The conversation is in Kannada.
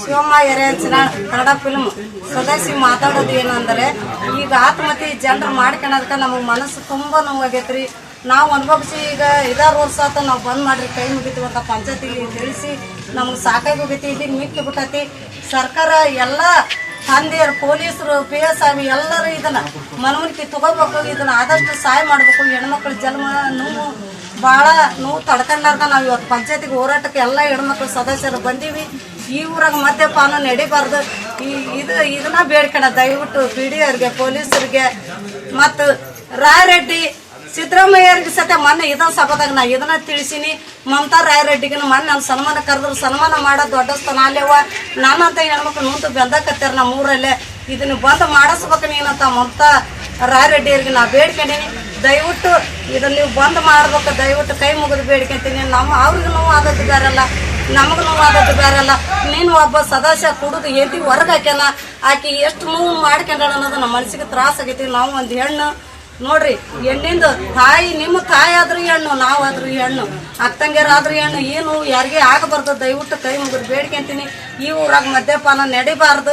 ಶಿವಮ್ಮ ಎರೆಹಂಚಿನ ಕನ್ನಡ ಫಿಲ್ಮ್ ಸದಸ್ಯ ಮಾತಾಡೋದು ಏನಂದರೆ, ಈಗ ಆತ್ಮಹತ್ಯೆ ಜನರು ಮಾಡ್ಕೊಳೋದಕ್ಕೆ ನಮಗೆ ಮನಸ್ಸು ತುಂಬ ನೋವಾಗೈತ್ರಿ. ನಾವು ಅನುಭವಿಸಿ ಈಗ 5-6 ವರ್ಷ ಆತ ನಾವು ಬಂದ್ ಮಾಡ್ರಿ ಕೈ ಮುಗಿತೀವಿ ಅಂತ ಪಂಚಾಯತಿಗೆ ತಿಳಿಸಿ ನಮ್ಗೆ ಸಾಕಾಗಿ ಹೋಗೈತಿ. ಇಲ್ಲಿಗೆ ಮಿಕ್ಕಿ ಬಿಟ್ಟೈತಿ. ಸರ್ಕಾರ ಎಲ್ಲ ತಂದೆಯರು, ಪೊಲೀಸರು, PSI ಎಲ್ಲರೂ ಇದನ್ನ ಮನವರಿಕೆ ತಗೋಬೇಕು. ಇದನ್ನ ಆದಷ್ಟು ಸಹಾಯ ಮಾಡಬೇಕು. ಹೆಣ್ಮಕ್ಳ ಜನ್ಮ ನೋವು ಭಾಳ ನೋವು ತಡ್ಕೊಂಡಾರ್ದ ನಾವು ಇವತ್ತು ಪಂಚಾಯತಿಗೆ ಹೋರಾಟಕ್ಕೆ ಎಲ್ಲ ಹೆಣ್ಮಕ್ಳು ಸದಸ್ಯರು ಬಂದೀವಿ. ಈ ಊರಾಗ ಮದ್ಯಪಾನ ನಡಿಬಾರ್ದು. ಇದನ್ನ ಬೇಡ್ಕಣ ದಯವಿಟ್ಟು PD ಅವ್ರಿಗೆ, ಪೊಲೀಸರಿಗೆ ಮತ್ತು ರಾಯರೆಡ್ಡಿ ಸಿದ್ದರಾಮಯ್ಯರಿಗೆ ಸತ್ಯ ಮೊನ್ನೆ ವಿಧಾನಸಭಾದಾಗ ನಾ ಇದನ್ನ ತಿಳಿಸೀನಿ. ಮಮತಾ ರಾಯರೆಡ್ಡಿಗೆ ಮೊನ್ನೆ ನಾನು ಸನ್ಮಾನ ಕರೆದ್ರು. ಸನ್ಮಾನ ಮಾಡೋ ದೊಡ್ಡ ಸ್ಥಾನ ಅಲ್ಲೇವ. ನಾನಂತ ಹೆಣ್ಮಕ್ಳು ನಿಂತು ಬೆಂದಕತ್ತಾರ ನಮ್ಮ ಊರಲ್ಲೇ. ಇದನ್ನು ಬಂದ್ ಮಾಡಿಸ್ಬೇಕು ನೀನಂತ ಮಮತಾ ರಾಯರೆಡ್ಡಿಯವ್ರಿಗೆ ನಾ ಬೇಡ್ಕೊಂಡೀನಿ. ದಯವಿಟ್ಟು ಇದನ್ನು ನೀವು ಬಂದ್ ಮಾಡ್ಬೇಕು. ದಯವಿಟ್ಟು ಕೈ ಮುಗಿದು ಬೇಡ್ಕೊಂತೀನಿ. ಅವ್ರಿಗೆ ನೋವು ಆದದ್ದು ಬೇರೆಲ್ಲ, ನಮಗೂ ನೋವು ಆದದ್ದು ಬೇರೆಲ್ಲ. ನೀನು ಒಬ್ಬ ಸದಸ್ಯ ಕುಡಿದು ಎದ್ದು ಹೊರಗೆ ಹಾಕ್ಯಾನ. ಆಕಿ ಎಷ್ಟು ನೋವು ಮಾಡ್ಕೊಂಡಾಳ ಅನ್ನೋದು ನಮ್ಮ ಮನಸ್ಸಿಗೆ ತ್ರಾಸ ಆಗೈತಿ. ನಾವು ಒಂದು ಹೆಣ್ಣು ನೋಡ್ರಿ, ಹೆಣ್ಣಿಂದ ತಾಯಿ, ನಿಮ್ಮ ತಾಯಿ ಆದ್ರೂ ಹೆಣ್ಣು, ನಾವಾದ್ರೂ ಹೆಣ್ಣು, ಅಕ್ಕಂಗಿಯರಾದ್ರೂ ಹೆಣ್ಣು. ಏನು ಯಾರಿಗೆ ಆಗಬಾರ್ದು. ದಯವಿಟ್ಟು ಕೈ ಮುಗಿದು ಬೇಡ್ಕೊಂತೀನಿ. ಈ ಊರಾಗ ಮದ್ಯಪಾನ ನಡಿಬಾರ್ದು.